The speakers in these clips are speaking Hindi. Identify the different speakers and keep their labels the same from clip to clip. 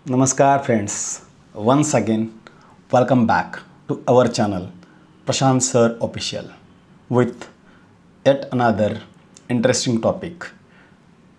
Speaker 1: Namaskar friends, once again welcome back to our channel Prashant Sir Official with yet another interesting topic,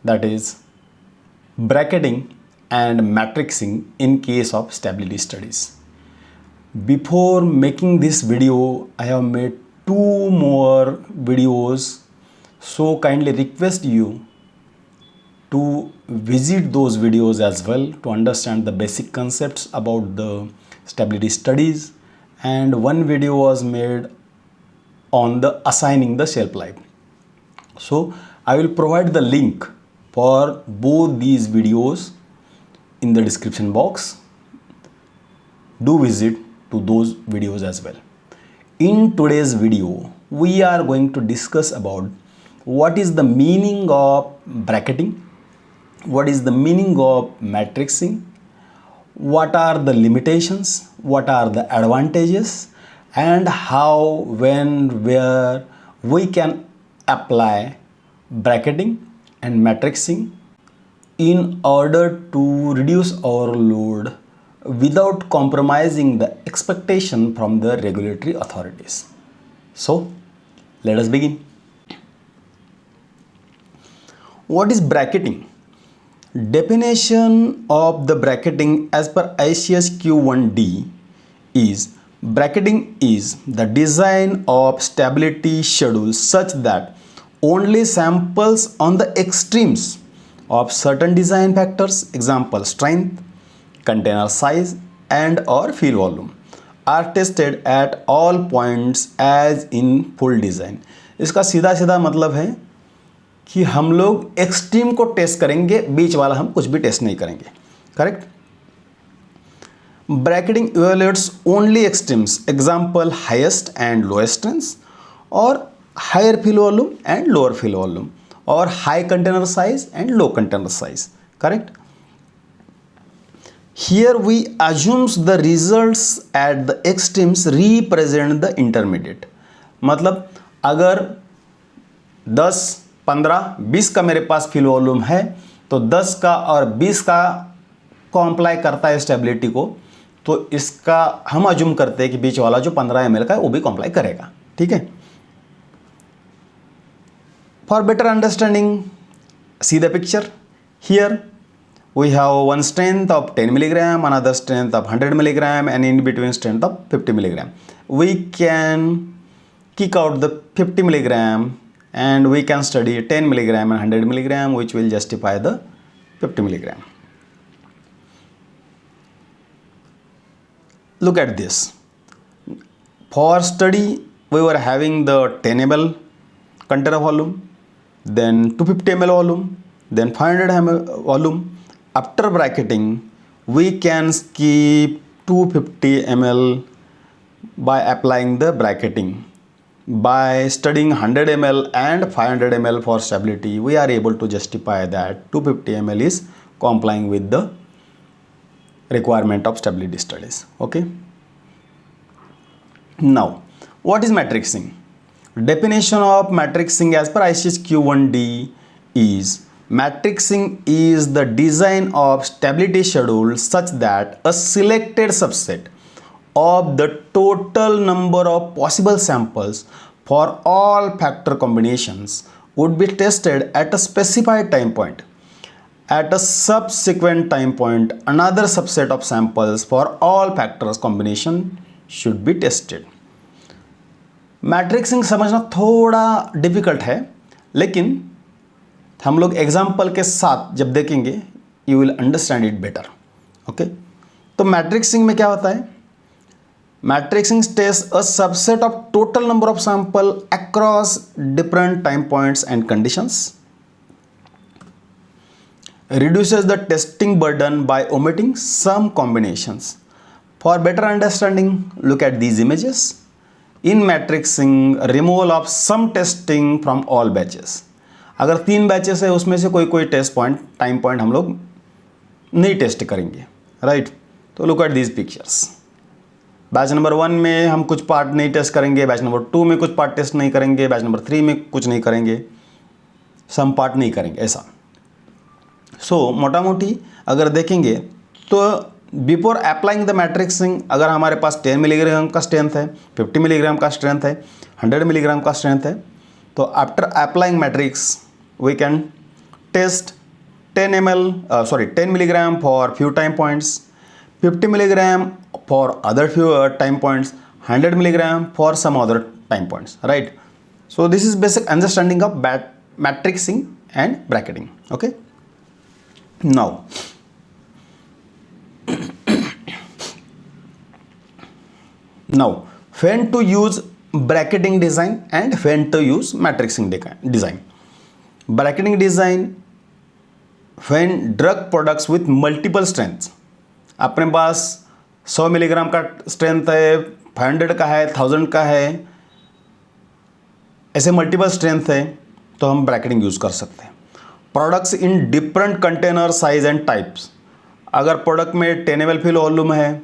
Speaker 1: that is bracketing and matrixing in case of stability studies. Before making this video, I have made two more videos, so kindly request you to visit those videos as well to understand the basic concepts about the stability studies, and one video was made on the assigning the shelf life. So I will provide the link for both these videos in the description box. Do visit to those videos as well. In today's video we are going to discuss about what is the meaning of bracketing, what is the meaning of matrixing, what are the limitations, what are the advantages, and how, when, where we can apply bracketing and matrixing in order to reduce our load without compromising the expectation from the regulatory authorities. So let us begin. What is bracketing? Definition of the bracketing as per ICS Q1D is: bracketing is the design of stability schedule such that only samples on the extremes of certain design factors, example strength, container size and or fill volume, are tested at all points as in full design. इसका सीधा सीधा मतलब है कि हम लोग एक्सट्रीम को टेस्ट करेंगे, बीच वाला हम कुछ भी टेस्ट नहीं करेंगे. Correct. Bracketing evaluates only extremes, example highest and lowest strength, और higher fill volume and lower fill volume, और high container size and low container size. Correct. Here we assumes the results at the extremes represent the intermediate. मतलब अगर 10, 15, 20 का मेरे पास फिल वॉल्यूम है तो 10 का और 20 का अप्लाई करता है स्टेबिलिटी को, तो इसका हम अज्यूम करते हैं कि बीच वाला जो 15 ml का है वो भी अप्लाई करेगा. ठीक है. For better understanding, see the picture. Here we have one strength of 10 milligram, another strength of 100 milligram, and in between strength of 50 milligram. We can kick out the 50 milligram and we can study 10 milligram and 100 milligram, which will justify the 50 milligram. Look at this. For study we were having the 10 ml container volume, then 250 ml volume, then 500 ml volume. After bracketing we can skip 250 ml by applying the bracketing. By studying 100 ml and 500 ml for stability, we are able to justify that 250 ml is complying with the requirement of stability studies. Okay. Now what is matrixing? Definition of matrixing as per ICS Q1D is: matrixing is the design of stability schedule such that a selected subset of the total number of possible samples for all factor combinations would be tested at a specified time point. At a subsequent time point, another subset of samples for all factors combination should be tested. मैट्रिक्सिंग समझना थोड़ा डिफिकल्ट है, लेकिन हम लोग एग्जाम्पल के साथ जब देखेंगे you will understand it better. Okay. तो मैट्रिक्सिंग में क्या होता है? Matrixing test a subset of total number of sample across different time points and conditions, reduces the testing burden by omitting some combinations. For better understanding, look at these images. In matrixing, removal of some testing from all batches. अगर 3 बैचेस है उसमें से कोई टेस्ट पॉइंट, टाइम पॉइंट हम लोग नहीं टेस्ट करेंगे. राइट. तो look at these pictures. Batch number 1 में हम कुछ पार्ट नहीं टेस्ट करेंगे, बैच नंबर 2 में कुछ पार्ट टेस्ट नहीं करेंगे, बैच नंबर 3 में कुछ नहीं करेंगे, सम पार्ट नहीं करेंगे, ऐसा. सो मोटा मोटी अगर देखेंगे तो बिफोर अप्लाइंग द मैट्रिक्सिंग अगर हमारे पास 10 मिलीग्राम का स्ट्रेंथ है, 50 मिलीग्राम का स्ट्रेंथ है, 100 मिलीग्राम का स्ट्रेंथ है, तो after applying matrix we can test 10 milligram for few time points, 50 milligram for other few time points, 100 milligram for some other time points, right? So this is basic understanding of matrixing and bracketing. Okay, now when to use bracketing design and when to use matrixing design. Bracketing design when drug products with multiple strengths, अपने पास 100 मिलीग्राम का स्ट्रेंथ है, 500 का है, 1000 का है, ऐसे मल्टीपल स्ट्रेंथ है तो हम ब्रैकेटिंग यूज़ कर सकते हैं. Products in different container size and types, अगर प्रोडक्ट में 10 ml फिल वॉल्यूम है,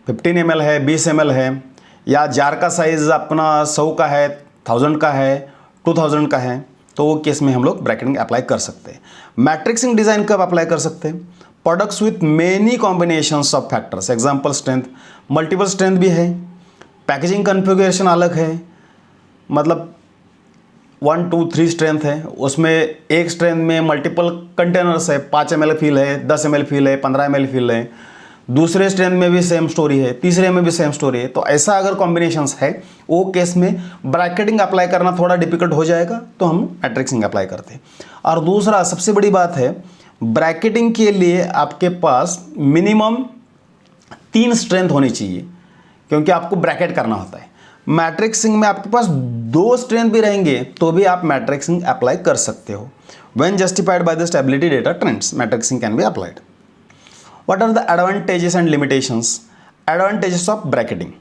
Speaker 1: 15 ml है, 20 ml है, या जार का साइज़ अपना 100 का है, 1000 का है, 2000 का है, तो वो केस में हम लोग ब्रैकेटिंग अप्लाई कर सकते हैं. मैट्रिक्सिंग डिज़ाइन कब अप्लाई कर सकते हैं? Products with many combinations of factors, example strength, multiple strength भी है, पैकेजिंग कन्फिगरेशन अलग है, मतलब 1 2 3 स्ट्रेंथ है, उसमें एक स्ट्रेंथ में मल्टीपल कंटेनर्स है, 5 ml फिल है, 10 ml फिल है, 15 ml फिल है, दूसरे स्ट्रेंथ में भी सेम स्टोरी है, तीसरे में भी सेम स्टोरी है. तो ऐसा अगर कॉम्बिनेशंस है वो केस में ब्रैकेटिंग अप्लाई करना थोड़ा डिफिकल्ट हो जाएगा, तो हम मैट्रिक्सिंग अप्लाई करते हैं. और दूसरा सबसे बड़ी बात है, ब्रैकेटिंग के लिए आपके पास मिनिमम 3 स्ट्रेंथ होनी चाहिए, क्योंकि आपको ब्रैकेट करना होता है. मैट्रिक्सिंग में आपके पास 2 स्ट्रेंथ भी रहेंगे तो भी आप मैट्रिक्सिंग अप्लाई कर सकते हो. When justified by the stability data trends, matrixing can be applied. What are the advantages and limitations? Advantages of bracketing: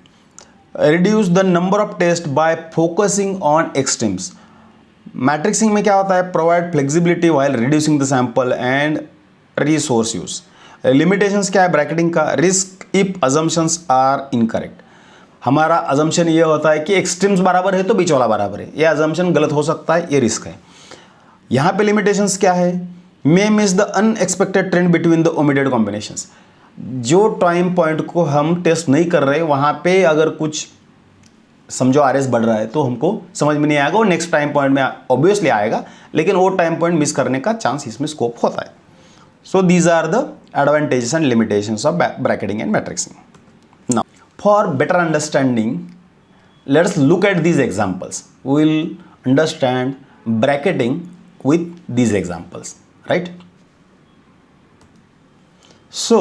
Speaker 1: reduce the number of tests by focusing on extremes. मैट्रिक्सिंग में क्या होता है? Provide flexibility while reducing the sample and resource use. Limitations क्या है ब्रैकेटिंग का? Risk if assumptions are incorrect. हमारा अजम्पशन ये होता है कि एक्सट्रीम्स बराबर है तो बीच वाला बराबर है, ये अजम्पशन गलत हो सकता है, ये रिस्क है. यहाँ पे लिमिटेशंस क्या है? May miss the unexpected trend between the omitted combinations. जो टाइम पॉइंट को हम टेस्ट नहीं कर रहे, वहाँ पे अगर कुछ समझो RS बढ़ रहा है तो हमको समझ में नहीं आएगा, और नेक्स्ट टाइम पॉइंट में ऑब्वियसली आएगा, लेकिन वो टाइम पॉइंट मिस करने का चांस इसमें स्कोप होता है. So these are the advantages and limitations of bracketing and matrixing. Now for better understanding, let's look at these examples. We will understand bracketing with these examples, right? So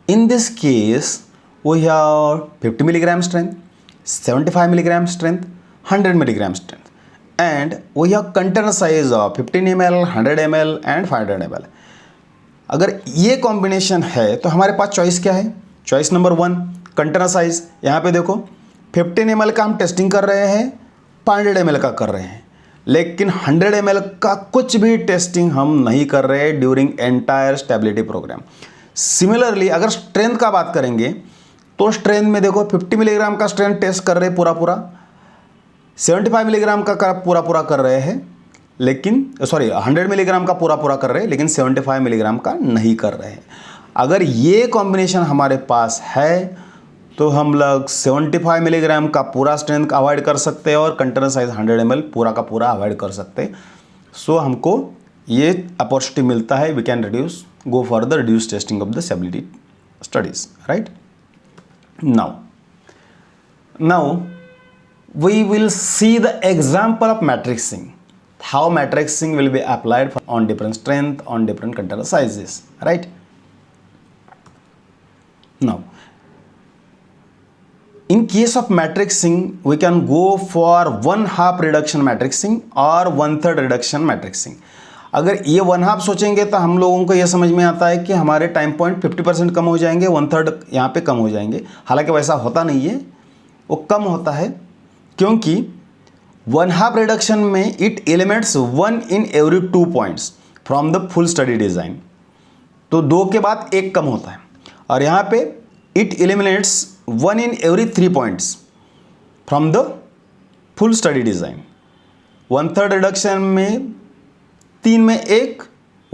Speaker 1: in this case we have 50 milligram strength, 75 milligram strength, 100 milligram strength, and we have container size of 15 ml, 100 ml and 500 ml. अगर ये कॉम्बिनेशन है तो हमारे पास चॉइस क्या है? Choice number 1, container size. यहाँ पे देखो 15 ml का हम टेस्टिंग कर रहे हैं, 500 ml का कर रहे हैं, लेकिन 100 ml का कुछ भी टेस्टिंग हम नहीं कर रहे during entire stability program. Similarly अगर स्ट्रेंथ का बात करेंगे तो स्ट्रेंथ में देखो 50 मिलीग्राम का स्ट्रेंथ टेस्ट कर रहे पूरा, 75 मिलीग्राम का पूरा कर रहे हैं, लेकिन 100 मिलीग्राम का पूरा कर रहे हैं, लेकिन 75 मिलीग्राम का नहीं कर रहे हैं. अगर ये कॉम्बिनेशन हमारे पास है तो हम लोग 75 मिलीग्राम का पूरा स्ट्रेंथ अवॉइड कर सकते हैं और कंटेनर साइज 100 ml पूरा का पूरा अवॉइड कर सकते हैं. सो हमको ये अपॉर्चुनिटी मिलता है, we can go for the reduce testing of the stability studies, right? Now we will see the example of matrixing, how matrixing will be applied on different strength, on different container sizes, right? Now in case of matrixing we can go for 1/2 reduction matrixing or 1/3 reduction matrixing. अगर ये 1/2 सोचेंगे तो हम लोगों को ये समझ में आता है कि हमारे टाइम पॉइंट 50% कम हो जाएंगे, 1/3 यहाँ पे कम हो जाएंगे. हालांकि वैसा होता नहीं है, वो कम होता है, क्योंकि 1/2 रिडक्शन में it eliminates 1 in every 2 points from the full study design. तो 2 के बाद 1 कम होता है, और यहाँ पे it eliminates 1 in every 3 points from the full study design. 1/3 reduction में 3 में 1,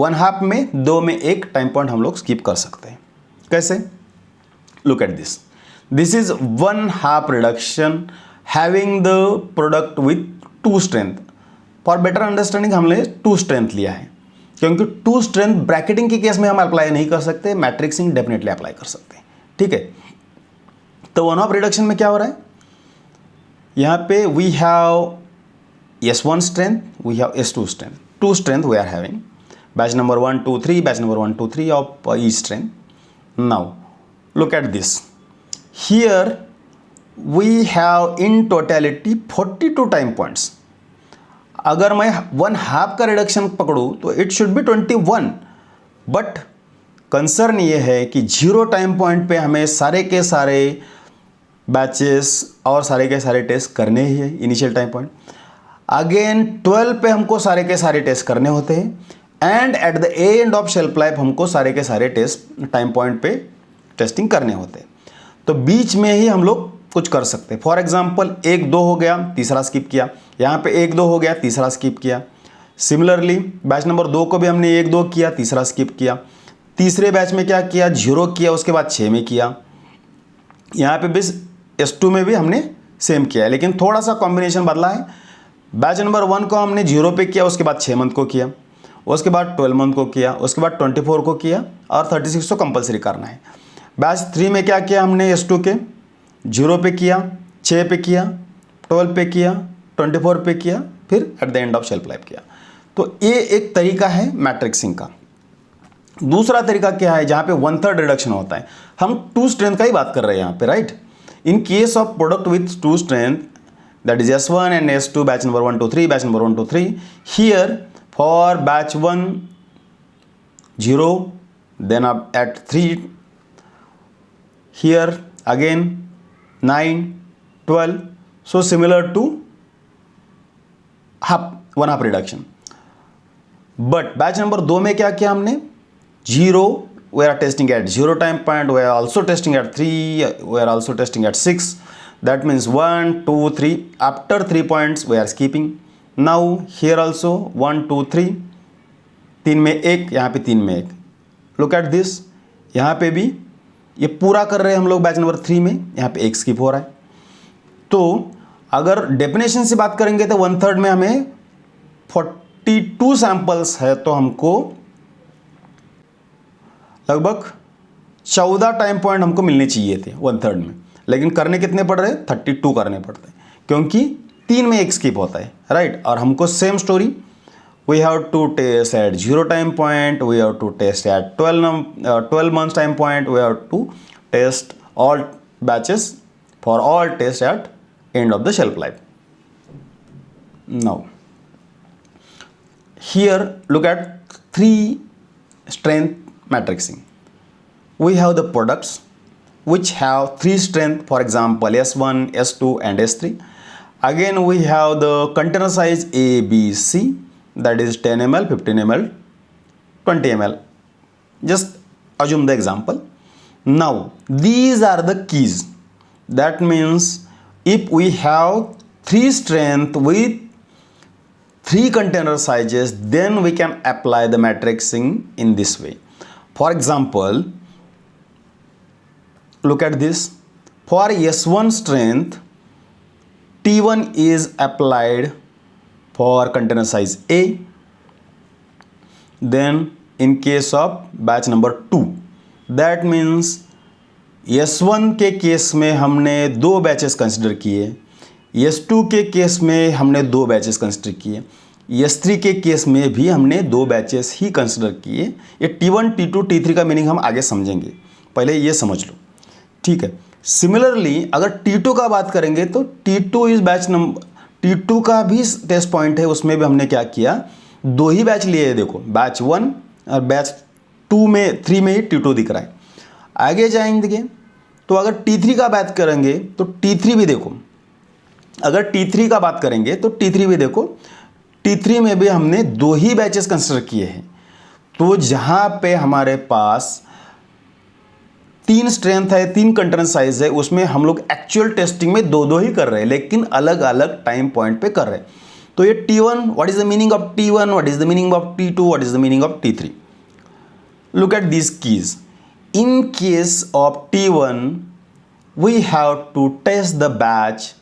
Speaker 1: वन हाफ में 2 में 1 टाइम पॉइंट हम लोग स्किप कर सकते हैं। कैसे? Look at this, this is one half reduction having the product with 2 strength. For better understanding हमने 2 स्ट्रेंथ लिया है, क्योंकि 2 स्ट्रेंथ ब्रैकेटिंग के केस में हम अप्लाई नहीं कर सकते, मैट्रिक्सिंग डेफिनेटली अप्लाई कर सकते हैं। ठीक है, तो वन हाफ रिडक्शन में क्या हो रहा है, यहाँ पे we have S1 strength, we have S2 strength, 2 strength we are having, batch number 1 2 3, batch number 1 2 3 of each strength. Now look at this, here we have in totality 42 time points. अगर मैं वन हाफ का रिडक्शन पकड़ूँ तो it should be 21, but concern ये है कि 0 टाइम पॉइंट पे हमें सारे के सारे बैचेस और सारे के सारे टेस्ट करने ही है इनिशियल टाइम पॉइंट। अगेन 12 पे हमको सारे के सारे टेस्ट करने होते हैं, and at the end of shelf life हमको सारे के सारे टेस्ट टाइम पॉइंट पे टेस्टिंग करने होते हैं। तो बीच में ही हम लोग कुछ कर सकते हैं। फॉर एग्जाम्पल 1 2 हो गया, तीसरा स्किप किया, यहाँ पे 1 2 हो गया, तीसरा स्किप किया। सिमिलरली बैच नंबर 2 को भी हमने 1 2 किया, तीसरा स्किप किया। तीसरे बैच में क्या किया, 0 किया, उसके बाद 6 में किया। यहाँ पे भी S2 में भी हमने सेम किया है, लेकिन थोड़ा सा कॉम्बिनेशन बदला है। बैच नंबर 1 को हमने 0 पे किया, उसके बाद 6 मंथ को किया, उसके बाद 12 मंथ को किया, उसके बाद 24 को किया, और 36 को कंपलसरी करना है। बैच 3 में क्या किया हमने, S2 के 0 पे किया, 6 पे किया, 12 पे किया, 24 पे किया, फिर at the end of shelf life किया। तो ये एक तरीका है मैट्रिक्सिंग का। दूसरा तरीका क्या है, जहाँ पे 1/3 रिडक्शन होता है। हम 2 स्ट्रेंथ का ही बात कर रहे हैं यहाँ पे, right. In case of product with 2 strength, that is S1 and S2, batch number 1 2 3, batch number 1 2 3, here for batch 1 0, then up at 3, here again 9 12, so similar to one half reduction. But batch number 2 में क्या किया हमने, 0 we are testing at 0 time point, we are also testing at 3, we are also testing at 6, that means 1 2 3, after 3 points we are skipping. Now here also 1 2 3, 3 में 1, यहाँ पे 3 में 1, look at this, यहाँ पे भी ये पूरा कर रहे हैं हम लोग बैच नंबर 3 में, यहाँ पे 1 स्किप हो रहा है। तो अगर डेफिनेशन से बात करेंगे तो 1/3 में हमें 42 सैंपल्स है, तो हमको लगभग 14 टाइम पॉइंट हमको मिलने चाहिए थे 1/3 में, लेकिन करने कितने पड़ रहे हैं, 32 करने पड़ते हैं, क्योंकि 3 में 1 स्किप होता है, राइट। और हमको same story, we have to test at 0 time point, we have to test at 12 months time point, we have to test all batches for all tests at end of the shelf life. Now here look at 3 strength matrixing. We have the products which have 3 strength, for example S1, S2 and S3. Again we have the container size A, B, C, that is 10 ml, 15 ml, 20 ml. Just assume the example. Now these are the keys. That means if we have 3 strength with 3 container sizes, then we can apply the matrixing in this way. For example, look at this. For S1 strength, T1 is applied for container size A. Then in case of batch number 2, that means S1 के केस में हमने 2 बैचेस कंसिडर किए, S2 के केस में हमने 2 बैचेस कंसिडर किए, S3 के केस में भी हमने 2 बैचेस ही कंसिडर किए। ये T1, T2, T3 का मीनिंग हम आगे समझेंगे, पहले ये समझ लो, ठीक है। सिमिलरली अगर T2 का बात करेंगे तो T2 is batch number, T2 का भी टेस्ट पॉइंट है, उसमें भी हमने क्या किया, 2 ही बैच लिए हैं। देखो बैच 1 और बैच 2 में 3 में ही T2 दिख रहा है। आगे जाएंगे तो अगर T3 का बात करेंगे तो T3 भी देखो, अगर T3 का बात करेंगे तो T3 भी देखो, T3 में भी हमने 2 ही बैचेस कंसिडर किए हैं। तो जहाँ पे हमारे पास 3 स्ट्रेंथ है, 3 कंटेनर साइज है, उसमें हम लोग एक्चुअल टेस्टिंग में 2 ही कर रहे हैं, लेकिन अलग अलग टाइम पॉइंट पे कर रहे हैं। तो ये T1, what is the meaning of T1, what is the meaning of T2, what is the meaning of T3. Look at these keys. In case of T1, we have to test the batch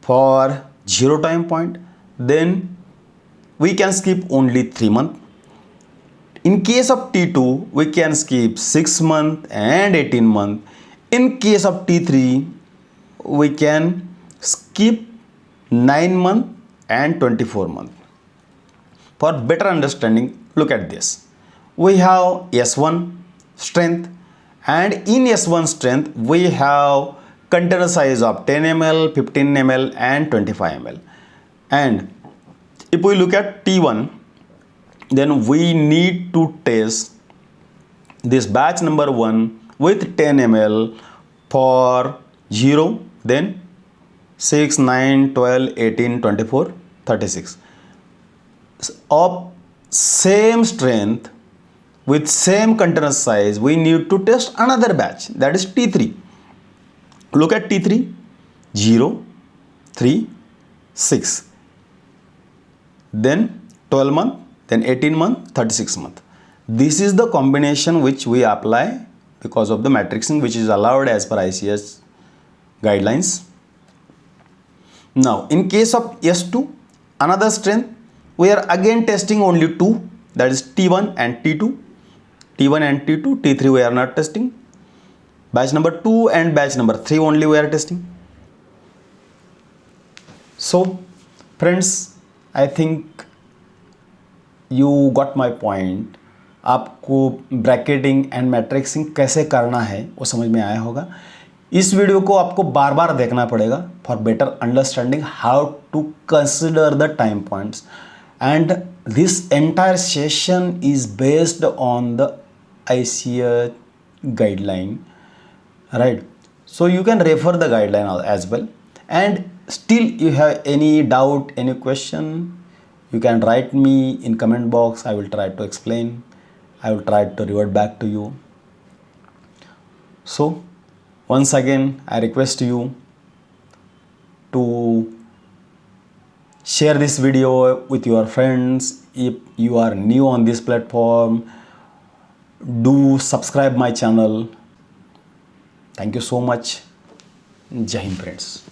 Speaker 1: for 0 time point, then we can skip only 3 months. In case of T2, we can skip 6 months and 18 months. In case of T3, we can skip 9 months and 24 months. For better understanding, look at this. We have S1 strength, and in S1 strength we have container size of 10 ml, 15 ml and 25 ml. And if we look at T1, then we need to test this batch number 1 with 10 ml for 0, then 6, 9, 12, 18, 24, 36 of same strength with same container size. We need to test another batch, that is T3. Look at T3, 0, 3, 6, then 12 month, then 18 month, 36 month. This is the combination which we apply because of the matrixing which is allowed as per ICS guidelines. Now in case of S2, another strength, we are again testing only 2, that is T1 and T2. T1 and T2, T3 we are not testing. Batch number 2 and batch number 3 only we are testing. So friends, I think you got my point. आपको ब्रैकेटिंग एंड मैट्रिक्सिंग कैसे करना है वो समझ में आया होगा. इस वीडियो को आपको बार बार देखना पड़ेगा for better understanding how to consider the time points. And this entire session is based on the ICS guideline, right? So you can refer the guideline as well. And still you have any doubt, any question, you can write me in comment box. I will try to explain. I will try to revert back to you. So once again, I request you to share this video with your friends. If you are new on this platform, do subscribe my channel. Thank you so much. Jai Hind friends.